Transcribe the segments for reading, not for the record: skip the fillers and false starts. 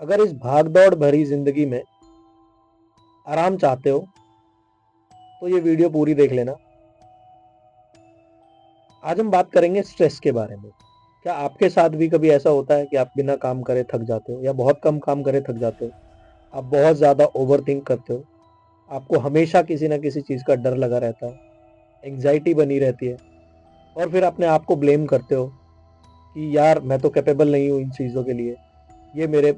अगर इस भाग-दौड़ भरी ज़िंदगी में आराम चाहते हो, तो ये वीडियो पूरी देख लेना। आज हम बात करेंगे स्ट्रेस के बारे में। क्या आपके साथ भी कभी ऐसा होता है कि आप बिना काम करे थक जाते हो या बहुत कम काम करे थक जाते हो? आप बहुत ज़्यादा ओवरथिंक करते हो, आपको हमेशा किसी न किसी चीज़ का डर लगा रहता है, एंग्ज़ायटी बनी रहती है और फिर अपने आप को ब्लेम करते हो कि यार मैं तो कैपेबल नहीं हूँ इन चीज़ों के लिए, ये मेरे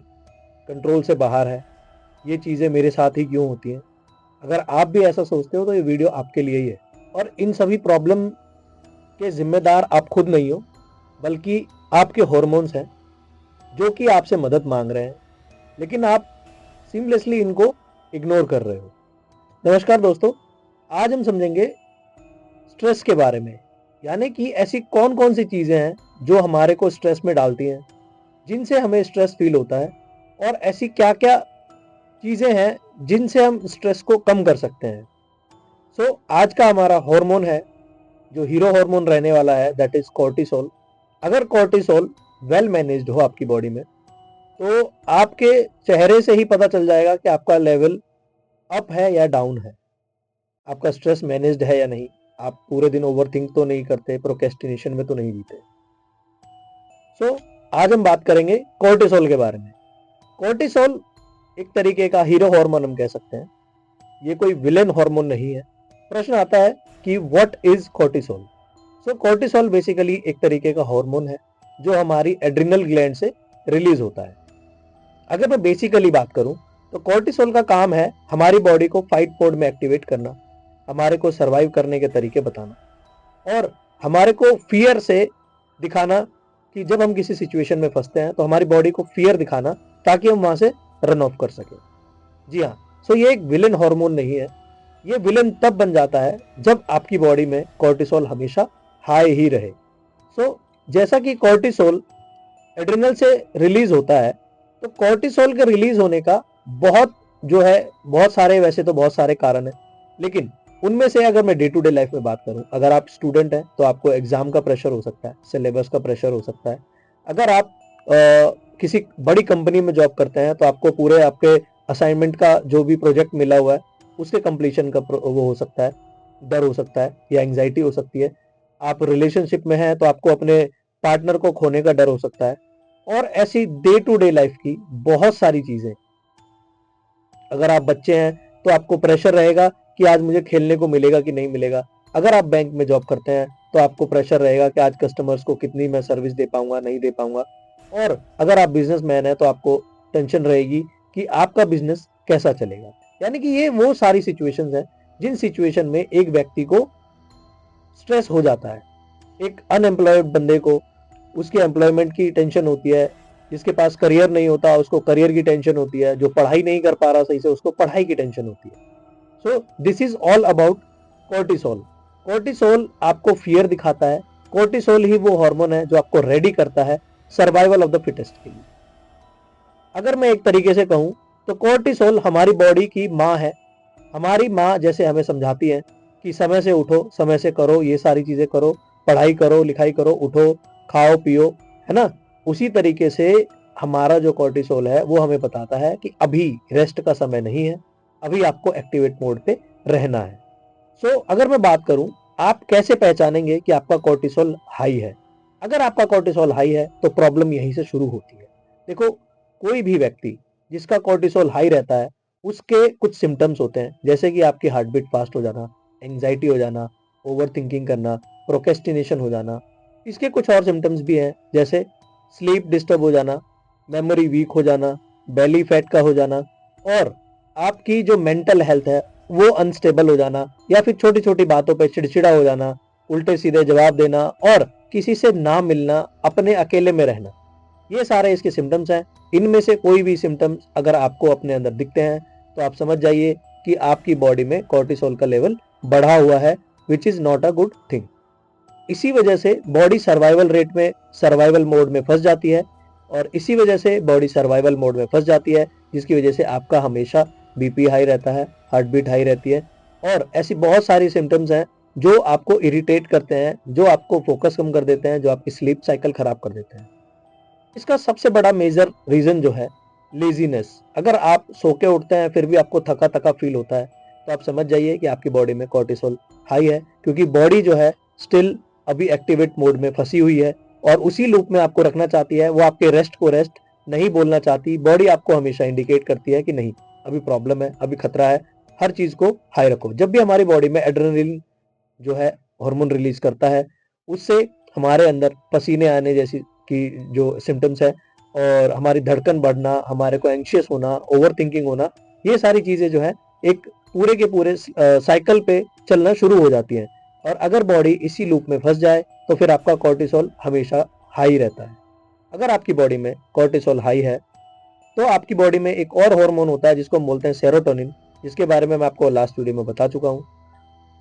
कंट्रोल से बाहर है, ये चीज़ें मेरे साथ ही क्यों होती हैं? अगर आप भी ऐसा सोचते हो तो ये वीडियो आपके लिए ही है। और इन सभी प्रॉब्लम के ज़िम्मेदार आप खुद नहीं हो, बल्कि आपके हॉर्मोन्स हैं, जो कि आपसे मदद माँग रहे हैं, लेकिन आप सीमलेसली इनको इग्नोर कर रहे हो। नमस्कार दोस्तों, आज हम समझेंगे स्ट्रेस के बारे में, यानी कि ऐसी कौन-कौन सी चीज़ें हैं, जो हमारे को स्ट्रेस में डालती हैं, जिनसे हमें स्ट्रेस फ़ील होता है और ऐसी क्या-क्या चीज़ें हैं, जिनसे हम स्ट्रेस को कम कर सकते हैं। आज का हमारा हार्मोन है, जो हीरो हार्मोन रहने वाला है, दैट इज़ कॉर्टिसोल। अगर कॉर्टिसोल वेल मैनेज्ड हो आपकी बॉडी में, तो आपके चेहरे से ही पता चल जाएगा कि आपका लेवल अप है या डाउन है। आपका स्ट्रेस मैनेज्ड है या नहीं। आप पूरे दिन ओवरथिंक तो नहीं करते, प्रोक्रेस्टिनेशन में तो नहीं जीते। आज हम बात करेंगे कॉर्टिसोल के बारे में। कॉर्टिसोल एक तरीके का हीरो हार्मोन हम कह सकते हैं। ये कोई विलेन हार्मोन नहीं है। प्रश्न आता है कि what is cortisol? Cortisol basically एक तरीके का हार्मोन है, जो हमारी एड्रिनल ग्लैंड से रिलीज होता है। अगर मैं बेसिकली बात करूं, तो कॉर्टिसोल का काम है हमारी बॉडी को फाइट मोड में एक्टिवेट करना, हमारे को सरवाइव करने के तरीके बताना और हमारे को फियर से दिखाना कि जब हम किसी सिचुएशन में फंसते हैं तो हमारी बॉडी को फियर दिखाना, ताकि हम वहां से रन ऑफ कर सके। जी हाँ, ये एक विलेन हार्मोन नहीं है। ये विलेन तब बन जाता है जब आपकी बॉडी में कॉर्टिसोल हमेशा हाई ही रहे। जैसा कि कॉर्टिसोल एड्रिनल से रिलीज होता है, तो कॉर्टिसोल के रिलीज होने का बहुत जो है बहुत सारे, वैसे तो बहुत सारे कारण हैं, लेकिन उनमें से अगर मैं डे टू डे लाइफ में बात करूं, अगर आप स्टूडेंट हैं तो आपको एग्जाम का प्रेशर हो सकता है, सिलेबस का प्रेशर हो सकता है। अगर आप किसी बड़ी कंपनी में जॉब करते हैं तो आपको पूरे आपके असाइनमेंट का जो भी प्रोजेक्ट मिला हुआ है, उसके कंप्लीशन का वो हो सकता है, डर हो सकता है या एंग्जाइटी हो सकती है। आप रिलेशनशिप में हैं तो आपको अपने पार्टनर को खोने का डर हो सकता है। और ऐसी डे टू डे लाइफ की बहुत सारी चीजें। अगर आप बच्चे हैं तो आपको प्रेशर रहेगा कि आज मुझे खेलने को मिलेगा कि नहीं मिलेगा। अगर आप बैंक में जॉब करते हैं तो आपको प्रेशर रहेगा कि आज कस्टमर्स को कितनी मैं सर्विस दे पाऊंगा, नहीं दे पाऊंगा। और अगर आप बिजनेसमैन हैं तो आपको टेंशन रहेगी कि आपका बिजनेस कैसा चलेगा। यानी कि ये वो सारी सिचुएशंस हैं, जिन सिचुएशन में एक व्यक्ति को स्ट्रेस हो जाता है। एक अनएम्प्लॉयड बंदे को उसके एम्प्लॉयमेंट की टेंशन होती है, जिसके पास करियर नहीं होता उसको करियर की टेंशन होती है, जो पढ़ाई नहीं कर पा रहा सही से उसको पढ़ाई की टेंशन होती है। This is all about cortisol. Cortisol आपको फियर दिखाता है। कॉर्टिसोल ही वो हार्मोन है जो आपको रेडी करता है सर्वाइवल ऑफ द फिटेस्ट के लिए। अगर मैं एक तरीके से कहूं, तो कॉर्टिसोल हमारी बॉडी की माँ है। हमारी माँ जैसे हमें समझाती है कि समय से उठो, समय से करो, ये सारी चीजें करो, पढ़ाई करो, लिखाई करो, उठो, खाओ पियो, है ना। उसी तरीके से हमारा जो कॉर्टिसोल है वो हमें बताता है कि अभी रेस्ट का समय नहीं है, अभी आपको एक्टिवेट मोड पे रहना है। अगर मैं बात करूं, आप कैसे पहचानेंगे कि आपका कॉर्टिसोल हाई है? अगर आपका कॉर्टिसोल हाई है तो प्रॉब्लम यहीं से शुरू होती है। देखो, कोई भी व्यक्ति जिसका कॉर्टिसोल हाई रहता है, उसके कुछ सिम्टम्स होते हैं, जैसे कि आपकी हार्ट बीट फास्ट हो जाना, एंग्जाइटी हो जाना, ओवर थिंकिंग करना, प्रोक्रेस्टिनेशन हो जाना। इसके कुछ और सिम्टम्स भी हैं, जैसे स्लीप डिस्टर्ब हो जाना, मेमोरी वीक हो जाना, बेली फैट का हो जाना और आपकी जो मेंटल हेल्थ है वो अनस्टेबल हो जाना, या फिर छोटी छोटी बातों पे चिड़चिड़ा हो जाना, उल्टे सीधे जवाब देना और किसी से ना मिलना, अपने अकेले में रहना। ये सारे इसके सिम्टम्स हैं। इनमें से कोई भी सिम्टम्स अगर आपको अपने अंदर दिखते हैं तो आप समझ जाइए कि आपकी बॉडी में कॉर्टिसोल का लेवल बढ़ा हुआ है, which is not a good thing. इसी वजह से बॉडी सर्वाइवल रेट में, सर्वाइवल मोड में फंस जाती है और इसी वजह से बॉडी सर्वाइवल मोड में फंस जाती है, जिसकी वजह से आपका हमेशा बीपी हाई रहता है, हार्ट बीट हाई रहती है और ऐसी बहुत सारी सिम्टम्स हैं जो आपको इरिटेट करते हैं, जो आपको फोकस कम कर देते हैं, जो आपकी स्लीप साइकिल खराब कर देते हैं। इसका सबसे बड़ा मेजर रीजन जो है लेजीनेस, अगर आप सो के उठते हैं फिर भी आपको थका थका फील होता है, तो आप समझ जाइए कि आपकी बॉडी में कॉर्टिसोल हाई है, क्योंकि बॉडी जो है स्टिल अभी एक्टिवेट मोड में फंसी हुई है और उसी लूप में आपको रखना चाहती है। वो आपके रेस्ट को रेस्ट नहीं बोलना चाहती। बॉडी आपको हमेशा इंडिकेट करती है कि नहीं, अभी प्रॉब्लम है, अभी खतरा है, हर चीज को हाई रखो। जब भी हमारी बॉडी में एड्रेनलिन जो है हार्मोन रिलीज करता है, उससे हमारे अंदर पसीने आने जैसी की जो सिम्टम्स है और हमारी धड़कन बढ़ना, हमारे को एंशियस होना, ओवर थिंकिंग होना, ये सारी चीजें जो है एक पूरे के पूरे साइकिल पे चलना शुरू हो जाती हैं। और अगर बॉडी इसी लूप में फंस जाए तो फिर आपका कॉर्टिसोल हमेशा हाई रहता है। अगर आपकी बॉडी में कॉर्टिसोल हाई है तो आपकी बॉडी में एक और हार्मोन होता है जिसको हम बोलते हैं सेरोटोनिन, जिसके बारे में मैं आपको लास्ट वीडियो में बता चुका हूँ।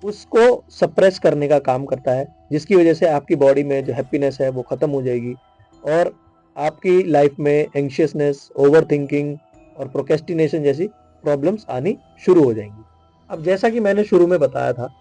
उसको सप्रेस करने का काम करता है, जिसकी वजह से आपकी बॉडी में जो हैप्पीनेस है वो खत्म हो जाएगी और आपकी लाइफ में एंशियसनेस, ओवर थिंकिंग और प्रोक्रेस्टिनेशन जैसी प्रॉब्लम्स आनी शुरू हो जाएंगी। अब जैसा कि मैंने शुरू में बताया था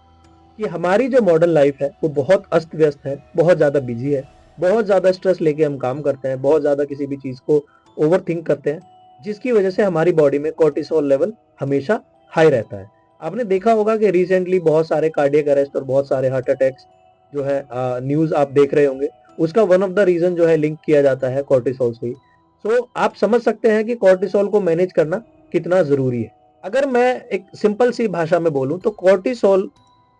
कि हमारी जो मॉडर्न लाइफ है वो बहुत अस्त व्यस्त है, बहुत ज़्यादा बिजी है, बहुत ज़्यादा स्ट्रेस लेके हम काम करते हैं, बहुत ज़्यादा किसी भी चीज़ को ओवर थिंक करते हैं, जिसकी वजह से हमारी बॉडी में कॉर्टिसोल लेवल हमेशा हाई रहता है। आपने देखा होगा कि रिसेंटली बहुत सारे कार्डियक अरेस्ट और बहुत सारे हार्ट अटैक्स जो है न्यूज़ आप देख रहे होंगे, उसका वन ऑफ द रीज़न जो है लिंक किया जाता है कॉर्टिसोल से ही। सो आप समझ सकते हैं कि कॉर्टिसोल को मैनेज करना कितना ज़रूरी है। अगर मैं एक सिंपल सी भाषा में बोलूँ तो cortisol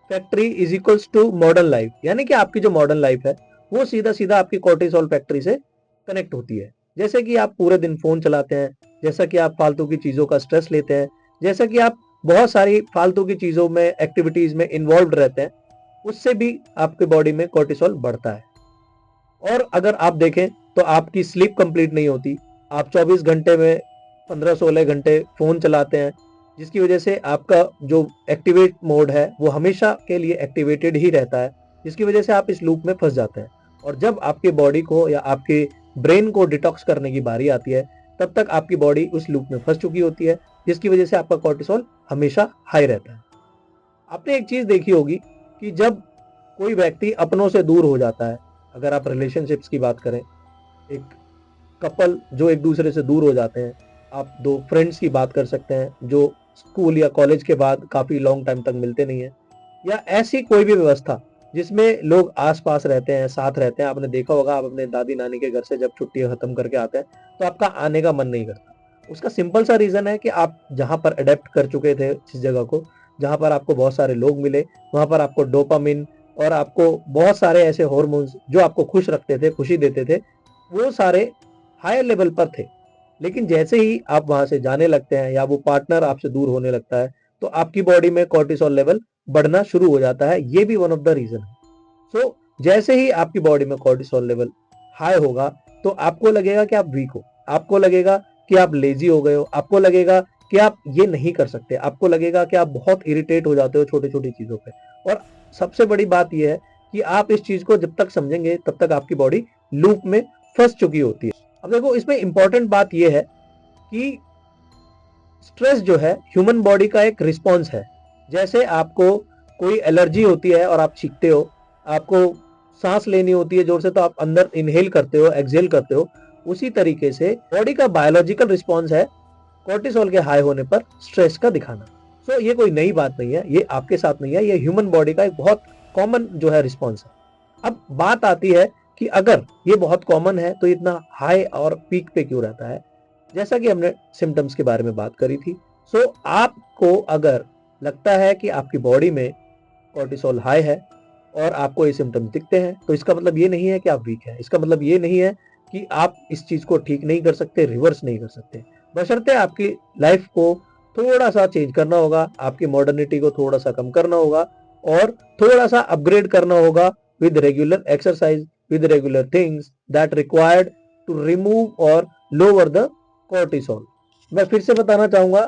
factory is equals to modern life, यानी कि आपकी जो मॉडर्न लाइफ है वो सीधा सीधा आपकी कॉर्टिसोल फैक्ट्री से कनेक्ट होती है। जैसे कि आप पूरे दिन फोन चलाते हैं, जैसा कि आप फालतू की चीजों का स्ट्रेस लेते हैं, जैसा कि आप बहुत सारी फालतू की चीजों में एक्टिविटीज में इन्वॉल्व रहते हैं, उससे भी आपके बॉडी में कॉर्टिसोल बढ़ता है। और अगर आप देखें तो आपकी स्लीप कंप्लीट नहीं होती, आप 24 घंटे में 15-16 घंटे फोन चलाते हैं, जिसकी वजह से आपका जो एक्टिवेट मोड है वो हमेशा के लिए एक्टिवेटेड ही रहता है, जिसकी वजह से आप इस लूप में फंस जाते हैं। और जब आपके बॉडी को या आपके ब्रेन को डिटॉक्स करने की बारी आती है, तब तक आपकी बॉडी उस लूप में फंस चुकी होती है, जिसकी वजह से आपका कॉर्टिसोल हमेशा हाई रहता है। आपने एक चीज देखी होगी कि जब कोई व्यक्ति अपनों से दूर हो जाता है, अगर आप रिलेशनशिप्स की बात करें, एक कपल जो एक दूसरे से दूर हो जाते हैं, आप दो फ्रेंड्स की बात कर सकते हैं जो स्कूल या कॉलेज के बाद काफी लॉन्ग टाइम तक मिलते नहीं है, या ऐसी कोई भी व्यवस्था जिसमें लोग आस पास रहते हैं, साथ रहते हैं। आपने देखा होगा, आप अपने दादी नानी के घर से जब छुट्टियां खत्म करके आते हैं तो आपका आने का मन नहीं करता। उसका सिंपल सा रीजन है कि आप जहां पर अडेप्ट कर चुके थे जिस जगह को, जहां पर आपको बहुत सारे लोग मिले, वहां पर आपको डोपामिन और आपको बहुत सारे ऐसे हार्मोन्स जो आपको खुश रखते थे, खुशी देते थे, वो सारे हायर लेवल पर थे। लेकिन जैसे ही आप वहां से जाने लगते हैं या वो पार्टनर आपसे दूर होने लगता है, तो आपकी बॉडी में कॉर्टिसोल लेवल बढ़ना शुरू हो जाता है। ये भी वन ऑफ द रीजन है। सो जैसे ही आपकी बॉडी में कॉर्टिसोल लेवल हाई होगा तो आपको लगेगा कि आप वीक हो, आपको लगेगा कि आप लेजी हो गए हो, आपको लगेगा कि आप ये नहीं कर सकते, आपको लगेगा कि आप बहुत इरिटेट हो जाते हो छोटी छोटी चीजों पे। और सबसे बड़ी बात यह है कि आप इस चीज को जब तक समझेंगे तब तक आपकी बॉडी लूप में फंस चुकी होती है। अब देखो, इसमें इंपॉर्टेंट बात यह है कि स्ट्रेस जो है ह्यूमन बॉडी का एक रिस्पॉन्स है। जैसे आपको कोई एलर्जी होती है और आप छींकते हो, आपको सांस लेनी होती है जोर से तो आप अंदर इनहेल करते हो, एक्सहेल करते हो, उसी तरीके से बॉडी का बायोलॉजिकल रिस्पॉन्स है कॉर्टिसोल के हाई होने पर स्ट्रेस का दिखाना। सो ये कोई नई बात नहीं है, ये आपके साथ नहीं है, ये ह्यूमन बॉडी का एक बहुत कॉमन जो है रिस्पॉन्स है। अब बात आती है कि अगर ये बहुत कॉमन है तो इतना हाई और पीक पे क्यों रहता है। जैसा कि हमने सिम्टम्स के बारे में बात करी थी, सो आपको अगर लगता है कि आपकी बॉडी में कॉर्टिसोल हाई है और आपको ये सिम्टम्स दिखते हैं, तो इसका मतलब ये नहीं है कि आप वीक हैं, इसका मतलब ये नहीं है कि आप इस चीज को ठीक नहीं कर सकते, रिवर्स नहीं कर सकते। बशर्ते आपकी लाइफ को थोड़ा सा चेंज करना होगा, आपकी मॉडर्निटी को थोड़ा सा कम करना होगा और थोड़ा सा अपग्रेड करना होगा with regular exercise, with regular things that required to remove और लोअर द कॉर्टिसोल। मैं फिर से बताना चाहूंगा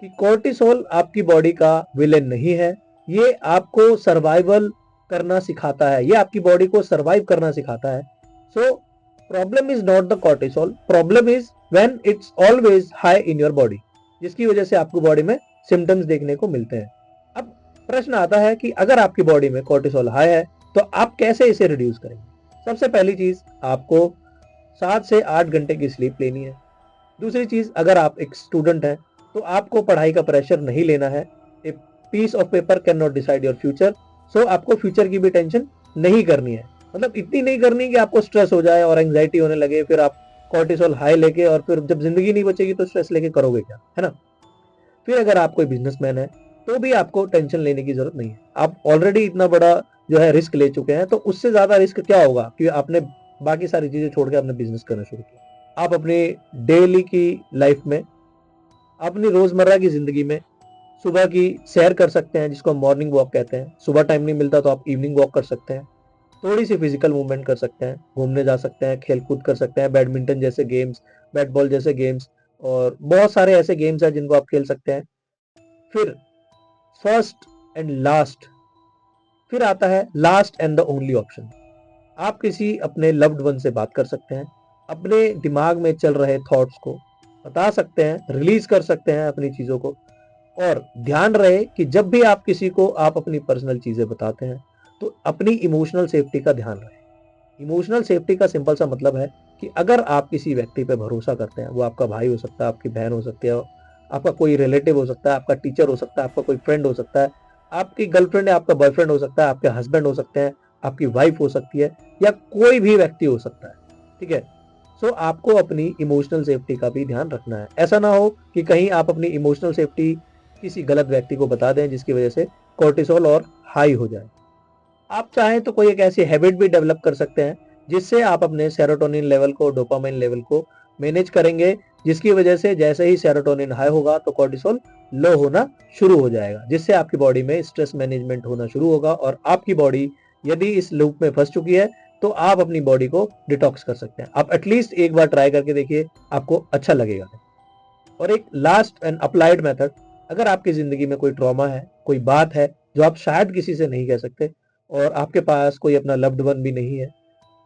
कि कॉर्टिसोल आपकी बॉडी का विलेन नहीं है, ये आपको सर्वाइवल करना सिखाता है, ये आपकी बॉडी को सर्वाइव करना सिखाता है। So problem is not the cortisol, problem is when it's always high in your body, जिसकी वजह से आपको बॉडी में सिम्टम्स देखने को मिलते हैं। अब प्रश्न आता है कि अगर आपकी बॉडी में कॉर्टिसोल हाई है तो आप कैसे इसे रिड्यूस करेंगे। सबसे पहली चीज, आपको 7 से 8 घंटे की स्लीप लेनी है। दूसरी चीज, अगर आप एक स्टूडेंट हैं तो आपको पढ़ाई का प्रेशर नहीं लेना है। A piece of paper can not decide your future. So आपको फ्यूचर की भी टेंशन नहीं करनी है, मतलब इतनी नहीं करनी कि आपको स्ट्रेस हो जाए और एंग्जाइटी होने लगे, फिर आप कॉर्टिसोल हाई लेके और फिर जब जिंदगी नहीं बचेगी तो स्ट्रेस लेके करोगे क्या, है ना। फिर अगर आप कोई बिजनेसमैन है तो भी आपको टेंशन लेने की जरूरत नहीं है। आप ऑलरेडी इतना बड़ा जो है रिस्क ले चुके हैं, तो उससे ज्यादा रिस्क क्या होगा कि आपने बाकी सारी चीजें छोड़ के आपने बिजनेस करना शुरू किया। आप अपनी डेली की लाइफ में, अपनी रोजमर्रा की जिंदगी में सुबह की सैर कर सकते हैं, जिसको हम मॉर्निंग वॉक कहते हैं। सुबह टाइम नहीं मिलता तो आप इवनिंग वॉक कर सकते हैं, थोड़ी सी फिजिकल मूवमेंट कर सकते हैं, घूमने जा सकते हैं, खेल कूद कर सकते हैं, बैडमिंटन जैसे गेम्स, बैट बॉल जैसे गेम्स, और बहुत सारे ऐसे गेम्स हैं जिनको आप खेल सकते हैं। फिर फर्स्ट एंड लास्ट, फिर आता है last and the only option. आप किसी अपने लव्ड वन से बात कर सकते हैं, अपने दिमाग में चल रहे थॉट्स को बता सकते हैं, रिलीज कर सकते हैं अपनी चीजों को। और ध्यान रहे कि जब भी आप किसी को आप अपनी पर्सनल चीजें बताते हैं तो अपनी इमोशनल सेफ्टी का ध्यान रहे। इमोशनल सेफ्टी का सिंपल सा मतलब है कि अगर आप किसी व्यक्ति पे भरोसा करते हैं, वो आपका भाई हो सकता है, आपकी बहन हो सकती है, आपका कोई रिलेटिव हो सकता है, आपका टीचर हो सकता है, आपका कोई फ्रेंड हो सकता है, आपकी गर्लफ्रेंड या आपका बॉयफ्रेंड हो सकता है, आपके हस्बैंड हो सकते हैं, आपकी वाइफ हो सकती है, या कोई भी व्यक्ति हो सकता है, ठीक है। सो आपको अपनी इमोशनल सेफ्टी का भी ध्यान रखना है। ऐसा ना हो कि कहीं आप अपनी इमोशनल सेफ्टी किसी गलत व्यक्ति को बता दें जिसकी वजह से कोर्टिसोल और हाई हो जाए। आप चाहें तो कोई एक ऐसी हैबिट भी डेवलप कर सकते हैं जिससे आप अपने सेरोटोनिन लेवल को, डोपामाइन लेवल को मैनेज करेंगे, जिसकी वजह से जैसे ही सेरोटोनिन हाई होगा तो कोर्टिसोल लो होना शुरू हो जाएगा, जिससे आपकी बॉडी में स्ट्रेस मैनेजमेंट होना शुरू होगा। और आपकी बॉडी यदि इस लूप में फंस चुकी है तो आप अपनी बॉडी को डिटॉक्स कर सकते हैं। आप एटलीस्ट एक बार ट्राई करके देखिए, आपको अच्छा लगेगा। और एक लास्ट एंड अप्लाइड मेथड, अगर आपकी जिंदगी में कोई ट्रॉमा है, कोई बात है जो आप शायद किसी से नहीं कह सकते, और आपके पास कोई अपना लव्ड वन भी नहीं है,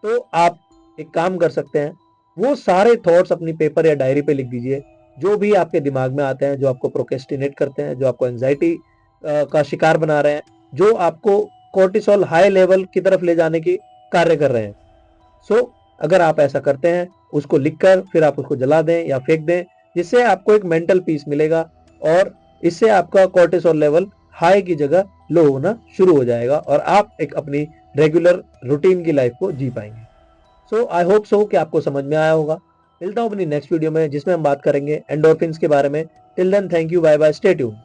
तो आप एक काम कर सकते हैं, वो सारे थॉट्स अपनी पेपर या डायरी पे लिख दीजिए, जो भी आपके दिमाग में आते हैं, जो आपको प्रोक्रेस्टिनेट करते हैं, जो आपको एंजाइटी का शिकार बना रहे हैं, जो आपको कोर्टिसोल हाई लेवल की तरफ ले जाने की कार्य कर रहे हैं। सो अगर आप ऐसा करते हैं, उसको लिखकर फिर आप उसको जला दें या फेंक दें, जिससे आपको एक मेंटल पीस मिलेगा, और इससे आपका कोर्टिसोल लेवल हाई की जगह लो होना शुरू हो जाएगा और आप एक अपनी रेगुलर रूटीन की लाइफ को जी पाएंगे। सो आई होप सो कि आपको समझ में आया होगा। मिलता हूं अपनी नेक्स्ट वीडियो में जिसमें हम बात करेंगे एंडोर्फिन्स के बारे में। Till then, thank you, bye bye, stay tuned.